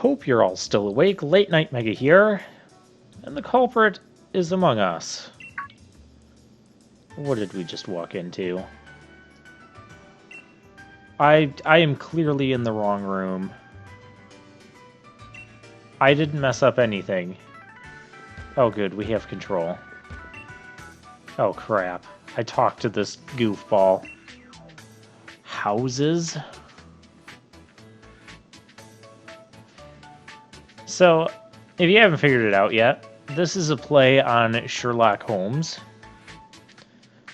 Hope you're all still awake. Late Night Mega here, and the culprit is among us. What did we just walk into? I am clearly in the wrong room. I didn't mess up anything. Oh good, we have control. Oh crap. I talked to this goofball. Houses? So, if you haven't figured it out yet, this is a play on Sherlock Holmes.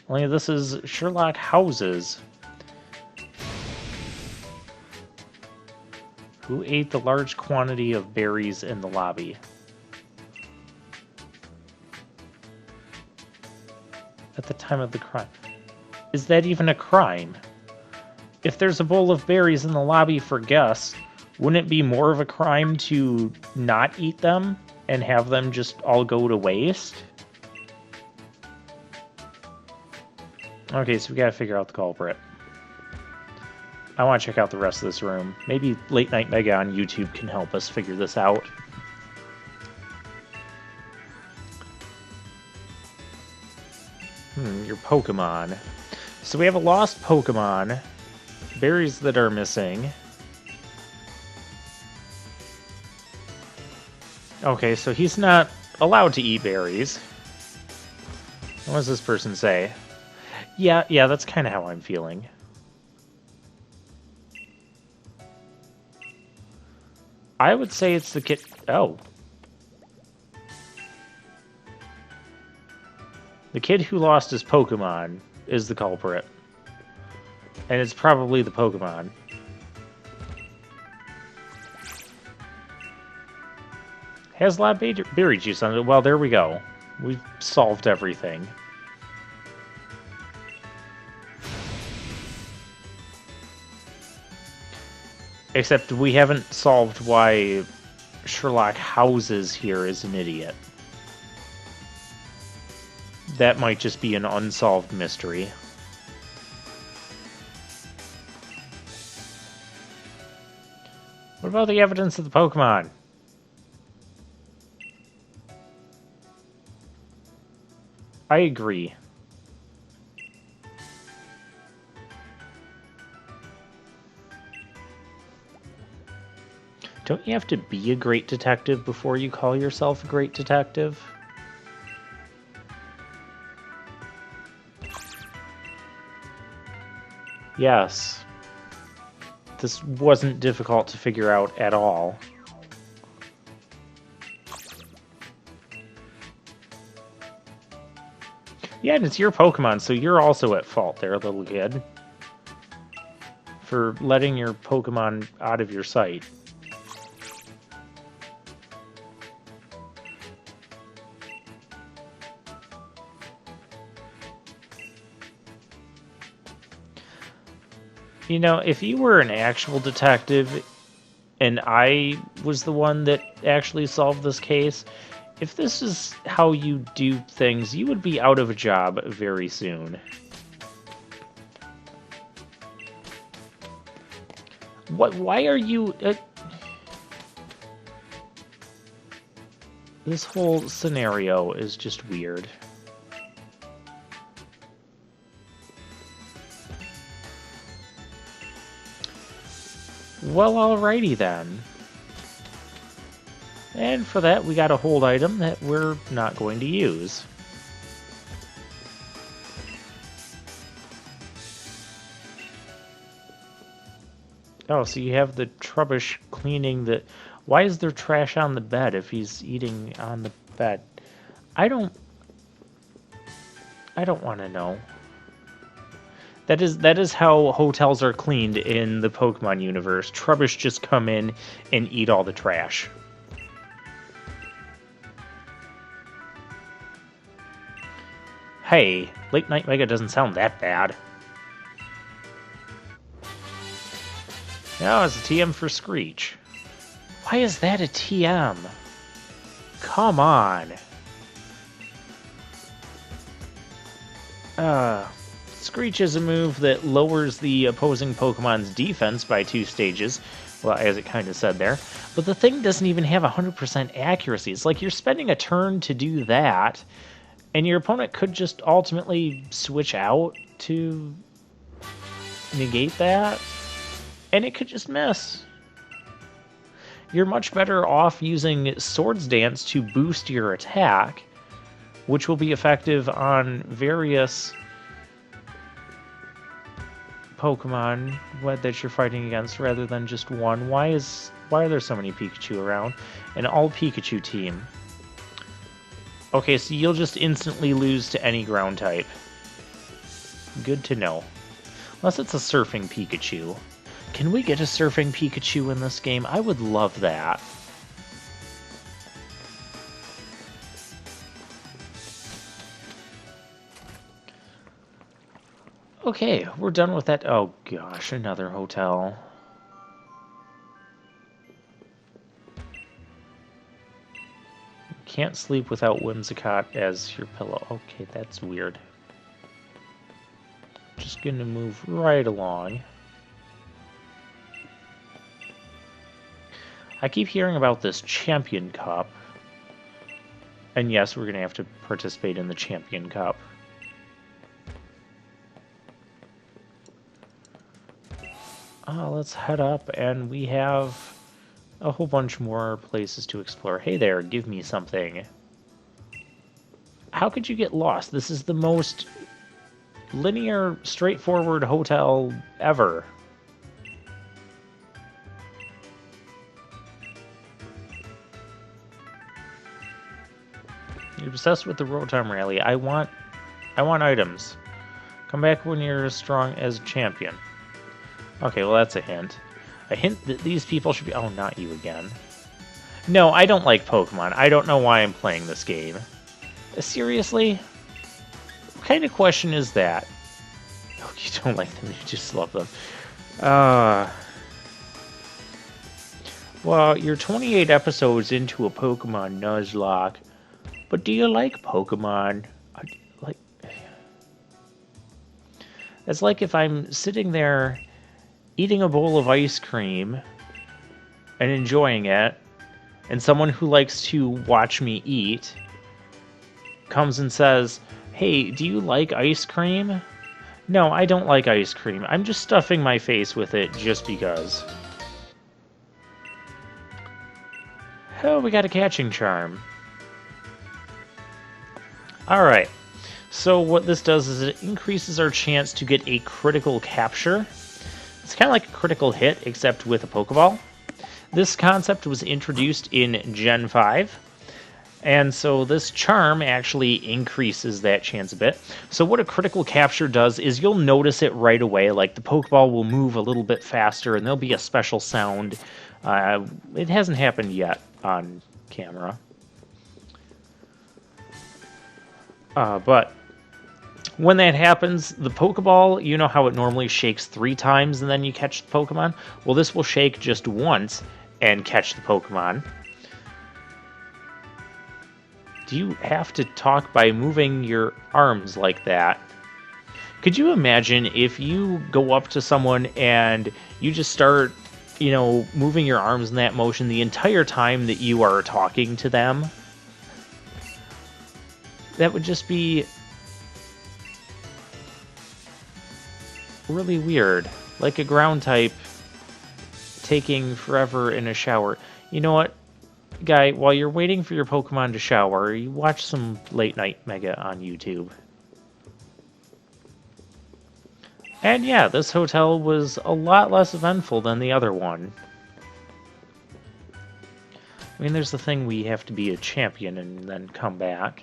Only this is Sherlock Houses. Who ate the large quantity of berries in the lobby? At the time of the crime. Is that even a crime? If there's a bowl of berries in the lobby for guests, wouldn't it be more of a crime to not eat them and have them just all go to waste? Okay, so we gotta figure out the culprit. I want to check out the rest of this room. Maybe Late Night Mega on YouTube can help us figure this out. Your Pokemon. So we have a lost Pokemon. Berries that are missing. Okay, so he's not allowed to eat berries. What does this person say? Yeah, that's kind of how I'm feeling. I would say it's the kid... Oh. The kid who lost his Pokemon is the culprit. And it's probably the Pokemon. Has a lot of berry juice on it. Well, there we go. We've solved everything. Except we haven't solved why Sherlock Houses here is an idiot. That might just be an unsolved mystery. What about the evidence of the Pokemon? I agree. Don't you have to be a great detective before you call yourself a great detective? Yes. This wasn't difficult to figure out at all. Yeah, and it's your Pokemon, so you're also at fault there, little kid. For letting your Pokemon out of your sight. You know, if you were an actual detective and I was the one that actually solved this case, if this is how you do things, you would be out of a job very soon. Why are you... This whole scenario is just weird. Well, alrighty then. And for that, we got a hold item that we're not going to use. Oh, so you have the Trubbish cleaning the... Why is there trash on the bed if he's eating on the bed? I don't want to know. That is how hotels are cleaned in the Pokemon universe. Trubbish just come in and eat all the trash. Hey, Late Night Mega doesn't sound that bad. Now it's a TM for Screech. Why is that a TM? Come on. Screech is a move that lowers the opposing Pokemon's defense by 2 stages, Well, as it kind of said there. But the thing doesn't even have 100% accuracy. It's like you're spending a turn to do that, and your opponent could just ultimately switch out to negate that, and it could just miss. You're much better off using Swords Dance to boost your attack, which will be effective on various Pokemon that you're fighting against rather than just one. Why are there so many Pikachu around? An all Pikachu team. Okay, so you'll just instantly lose to any ground type. Good to know. Unless it's a surfing Pikachu. Can we get a surfing Pikachu in this game? I would love that. Okay, we're done with that. Oh gosh, another hotel. Can't sleep without Whimsicott as your pillow. Okay, that's weird. Just gonna move right along. I keep hearing about this Champion Cup. And yes, we're gonna have to participate in the Champion Cup. Let's head up, and we have a whole bunch more places to explore. Hey there, give me something. How could you get lost? This is the most linear, straightforward hotel ever. You're obsessed with the Rotom Rally. I want items. Come back when you're as strong as a champion. Okay, well that's a hint. A hint that these people should be... Oh, not you again. No, I don't like Pokemon. I don't know why I'm playing this game. Seriously? What kind of question is that? Oh, you don't like them, you just love them. Well, you're 28 episodes into a Pokemon Nuzlocke, but do you like Pokemon? Like... It's like if I'm sitting there eating a bowl of ice cream and enjoying it, and someone who likes to watch me eat comes and says, "Hey, do you like ice cream?" No, I don't like ice cream. I'm just stuffing my face with it just because. Oh, we got a catching charm. Alright, so what this does is it increases our chance to get a critical capture. It's kind of like a critical hit, except with a Pokeball. This concept was introduced in Gen 5, and so this charm actually increases that chance a bit. So what a critical capture does is you'll notice it right away, like the Pokeball will move a little bit faster, and there'll be a special sound. It hasn't happened yet on camera. But when that happens, the Pokeball, you know how it normally shakes 3 times and then you catch the Pokemon? Well, this will shake just once and catch the Pokemon. Do you have to talk by moving your arms like that? Could you imagine if you go up to someone and you just start, you know, moving your arms in that motion the entire time that you are talking to them? That would just be really weird. Like a ground type taking forever in a shower. You know what, guy, while you're waiting for your Pokemon to shower, you watch some late night Mega on YouTube. And yeah, this hotel was a lot less eventful than the other one. I mean, there's the thing we have to be a champion and then come back.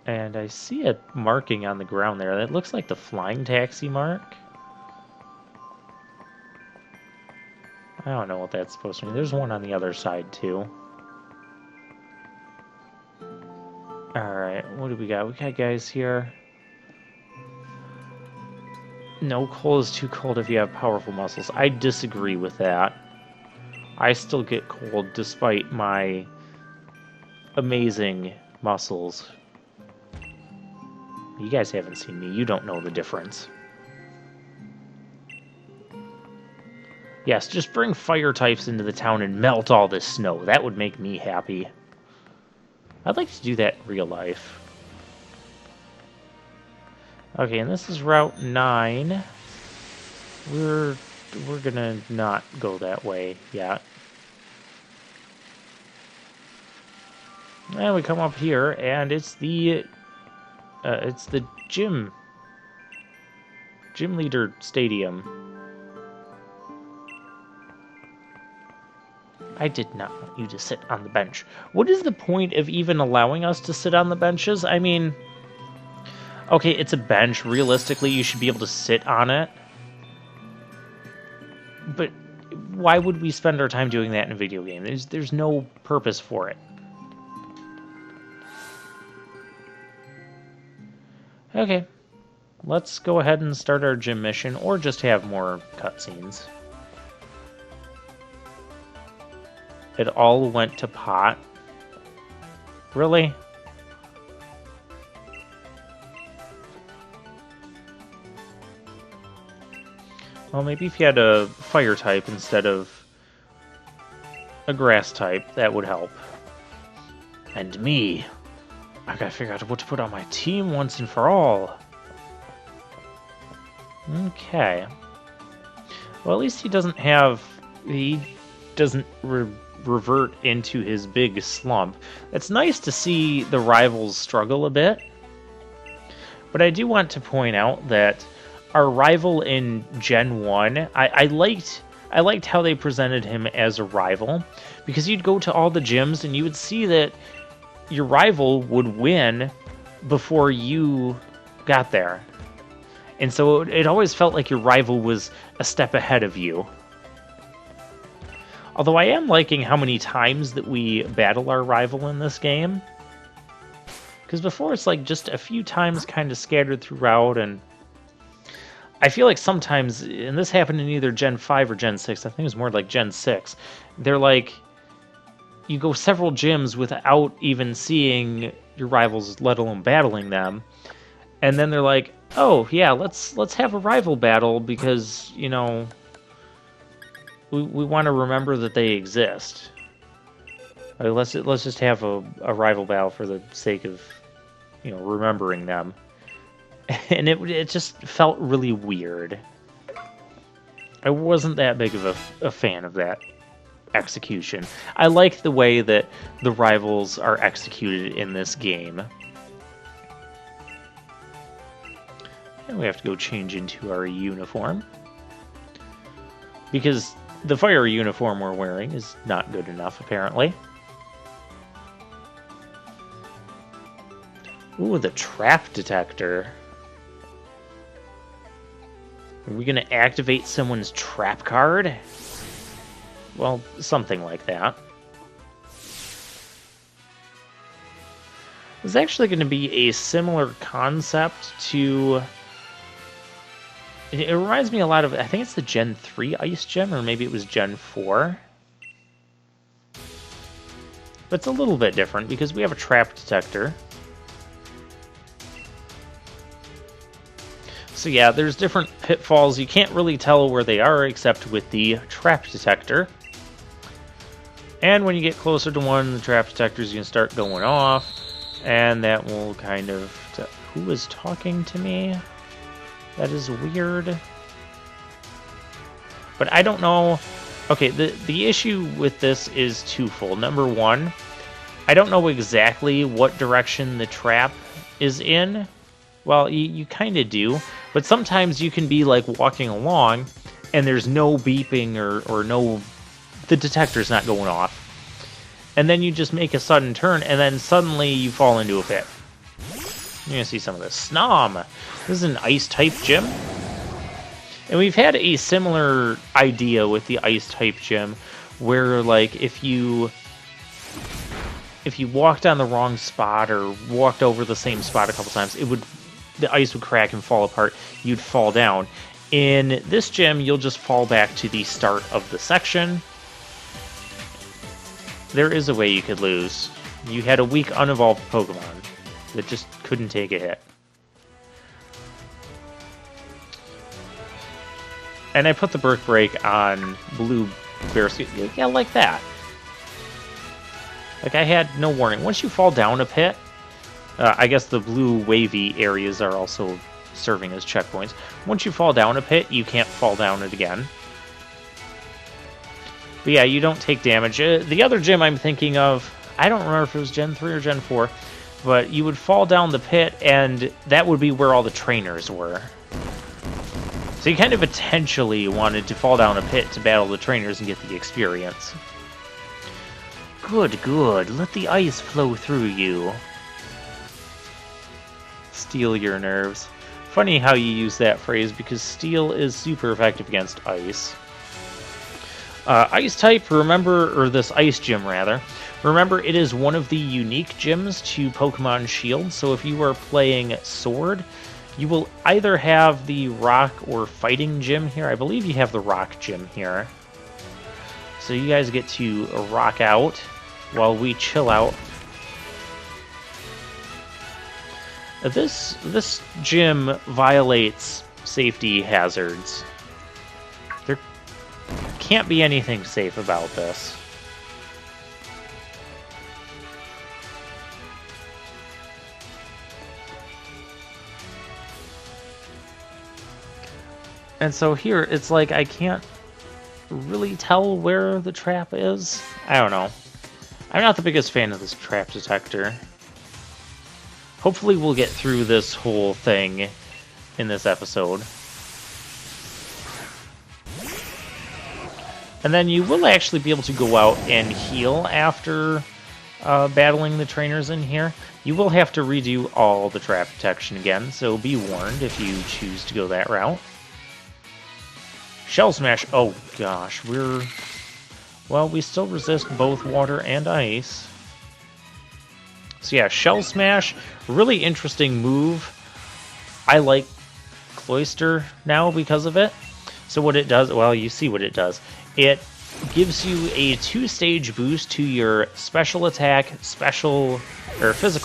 And I see a marking on the ground there. That looks like the flying taxi mark. I don't know what that's supposed to mean. There's one on the other side, too. Alright, what do we got? We got guys here. No, coal is too cold if you have powerful muscles. I disagree with that. I still get cold despite my amazing muscles. You guys haven't seen me. You don't know the difference. Yes, just bring fire types into the town and melt all this snow. That would make me happy. I'd like to do that in real life. Okay, and this is Route 9. We're gonna not go that way yet. And we come up here, and it's the gym leader stadium. I did not want you to sit on the bench. What is the point of even allowing us to sit on the benches? I mean, okay, it's a bench. Realistically, you should be able to sit on it. But why would we spend our time doing that in a video game? There's no purpose for it. Okay, let's go ahead and start our gym mission, or just have more cutscenes. It all went to pot. Really? Well, maybe if you had a fire type instead of a grass type, that would help. And me. I gotta figure out what to put on my team once and for all. Okay. Well, at least he doesn't revert into his big slump. It's nice to see the rivals struggle a bit. But I do want to point out that our rival in Gen 1, I liked how they presented him as a rival, because you'd go to all the gyms and you would see that your rival would win before you got there. And so it always felt like your rival was a step ahead of you. Although I am liking how many times that we battle our rival in this game. Because before it's like just a few times kind of scattered throughout, and I feel like sometimes, and this happened in either Gen 5 or Gen 6, I think it was more like Gen 6, they're like, you go several gyms without even seeing your rivals, let alone battling them. And then they're like, oh, yeah, let's have a rival battle because, you know, we want to remember that they exist. Let's just have a rival battle for the sake of, you know, remembering them. And it just felt really weird. I wasn't that big of a fan of that execution. I like the way that the rivals are executed in this game. And we have to go change into our uniform, because the fire uniform we're wearing is not good enough, apparently. Ooh, the trap detector. Are we going to activate someone's trap card? Well, something like that. It's actually going to be a similar concept to... It reminds me a lot of... I think it's the Gen 3 Ice Gem, or maybe it was Gen 4. But it's a little bit different, because we have a trap detector. So yeah, there's different pitfalls. You can't really tell where they are except with the trap detector. And when you get closer to one, the trap detector's going to start going off. And that will kind of... Who is talking to me? That is weird. But I don't know... Okay, the issue with this is twofold. Number one, I don't know exactly what direction the trap is in. Well, you kind of do. But sometimes you can be, like, walking along, and there's no beeping or no... The detector's not going off. And then you just make a sudden turn, and then suddenly you fall into a pit. You're going to see some of this. Snom! This is an Ice-type gym. And we've had a similar idea with the Ice-type gym, where, like, if you walked on the wrong spot or walked over the same spot a couple times, the ice would crack and fall apart. You'd fall down. In this gym, you'll just fall back to the start of the section. There is a way you could lose. You had a weak, unevolved Pokemon that just couldn't take a hit. And I put the brick break on blue bear scoot. Yeah, like that. Like, I had no warning. Once you fall down a pit, I guess the blue wavy areas are also serving as checkpoints. Once you fall down a pit, you can't fall down it again. But yeah, you don't take damage. The other gym I'm thinking of, I don't remember if it was Gen 3 or Gen 4, but you would fall down the pit, and that would be where all the trainers were. So you kind of potentially wanted to fall down a pit to battle the trainers and get the experience. Good, good. Let the ice flow through you. Steel your nerves. Funny how you use that phrase, because steel is super effective against ice. Ice type, remember, or this ice gym rather, remember it is one of the unique gyms to Pokemon Shield, so if you are playing Sword, you will either have the Rock or Fighting gym here. I believe you have the Rock gym here. So you guys get to rock out while we chill out. This gym violates safety hazards. There can't be anything safe about this. And so here, it's like I can't really tell where the trap is. I don't know. I'm not the biggest fan of this trap detector. Hopefully we'll get through this whole thing in this episode. And then you will actually be able to go out and heal after battling the trainers in here. You will have to redo all the trap detection again, so be warned if you choose to go that route. Shell Smash. Oh gosh, well, we still resist both water and ice. So yeah, Shell Smash, really interesting move. I like Cloyster now because of it. So what it does, well, you see what it does. It gives you a 2-stage boost to your special attack, physical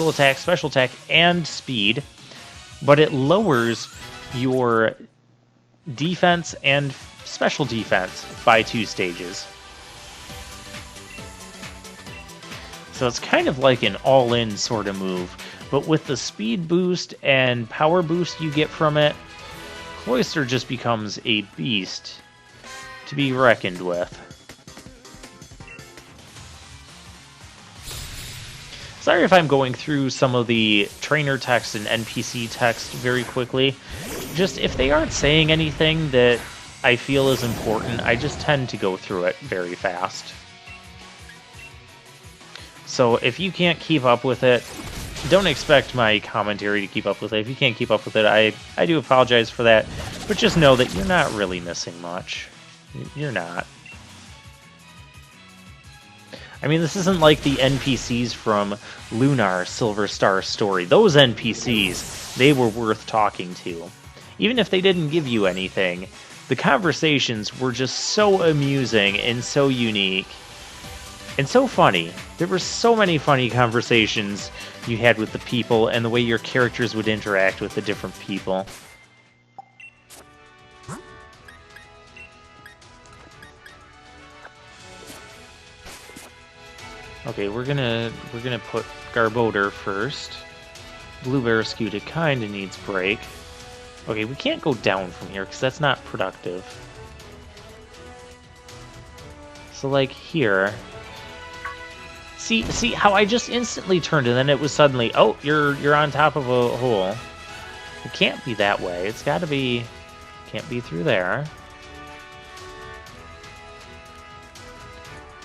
attack, special attack, and speed. But it lowers your defense and special defense by 2 stages. So it's kind of like an all-in sort of move, but with the speed boost and power boost you get from it, Cloyster just becomes a beast to be reckoned with. Sorry if I'm going through some of the trainer text and NPC text very quickly. Just if they aren't saying anything that I feel is important, I just tend to go through it very fast. So if you can't keep up with it, don't expect my commentary to keep up with it. If you can't keep up with it, I do apologize for that. But just know that you're not really missing much. You're not. I mean, this isn't like the NPCs from Lunar Silver Star Story. Those NPCs, they were worth talking to. Even if they didn't give you anything, the conversations were just so amusing and so unique. And so funny. There were so many funny conversations you had with the people and the way your characters would interact with the different people. Okay, we're gonna put Garbodor first. Blue Barraskewda kinda needs break. Okay, we can't go down from here because that's not productive. So like here. See how I just instantly turned and then it was suddenly, oh, you're on top of a hole. It can't be that way. It's gotta be, can't be through there.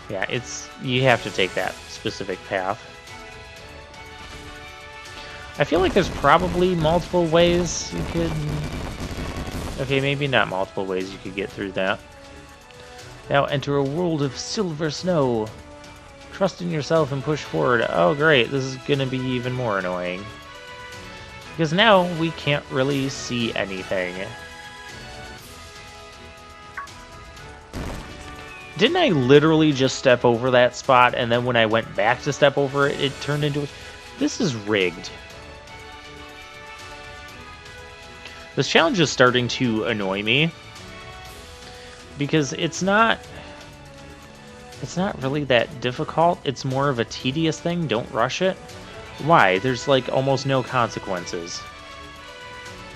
Yeah, you have to take that specific path. I feel like there's probably multiple ways you could... Okay, maybe not multiple ways you could get through that. Now enter a world of silver snow. Trust in yourself and push forward. Oh great, this is gonna be even more annoying. Because now we can't really see anything. Didn't I literally just step over that spot and then when I went back to step over it, it turned into... This is rigged. This challenge is starting to annoy me. because it's not really that difficult. It's more of a tedious thing. Don't rush it. Why? There's like almost no consequences.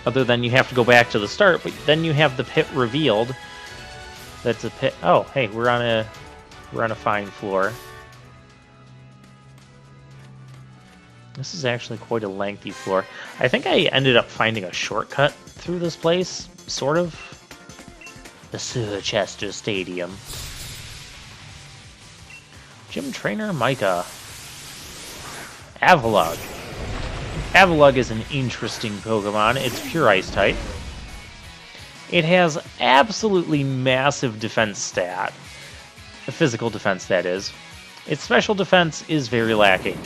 Other than you have to go back to the start, but then you have the pit revealed. That's a pit. Oh, hey, we're on a fine floor. This is actually quite a lengthy floor. I think I ended up finding a shortcut through this place, sort of. The Sir Chester Stadium. Gym Trainer Micah. Avalugg. Avalugg is an interesting Pokemon. It's pure Ice type. It has absolutely massive defense stat. A physical defense, that is. Its special defense is very lacking.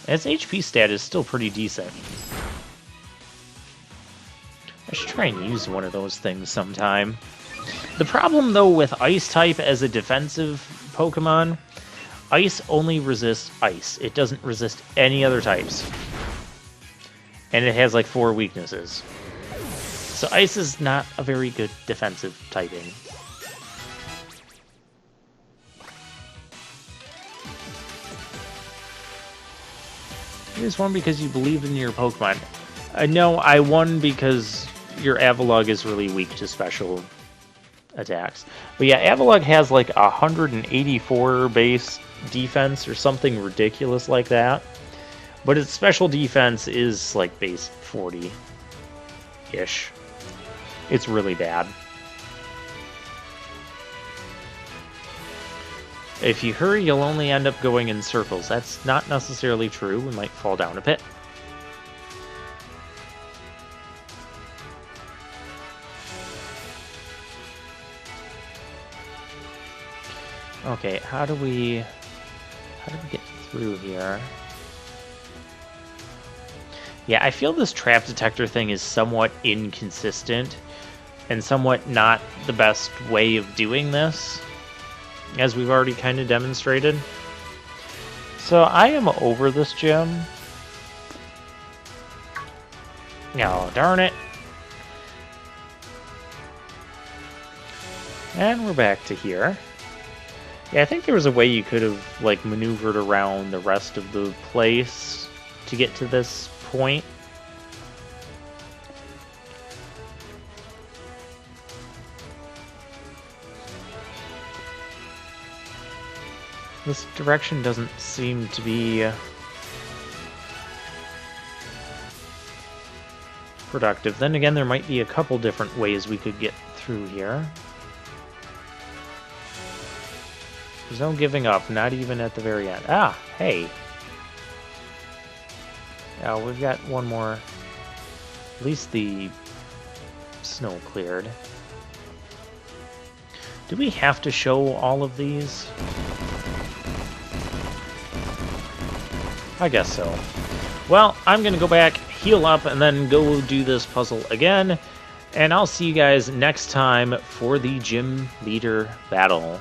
Its HP stat is still pretty decent. I should try and use one of those things sometime. The problem, though, with Ice type as a defensive Pokemon, Ice only resists Ice. It doesn't resist any other types. And it has like 4 weaknesses. So Ice is not a very good defensive typing. You just won because you believed in your Pokemon. No, I won because your Avalugg is really weak to special attacks. But yeah, Avalugg has like 184 base defense or something ridiculous like that. But its special defense is like base 40-ish. It's really bad. If you hurry, you'll only end up going in circles. That's not necessarily true. We might fall down a pit. Okay, how do we get through here? Yeah, I feel this trap detector thing is somewhat inconsistent and somewhat not the best way of doing this, as we've already kind of demonstrated. So I am over this gym. Oh, darn it. And we're back to here. Yeah, I think there was a way you could have, like, maneuvered around the rest of the place to get to this point. This direction doesn't seem to be productive. Then again, there might be a couple different ways we could get through here. There's no giving up, not even at the very end. Ah, hey. Oh, we've got one more. At least the snow cleared. Do we have to show all of these? I guess so. Well, I'm going to go back, heal up, and then go do this puzzle again. And I'll see you guys next time for the gym leader battle.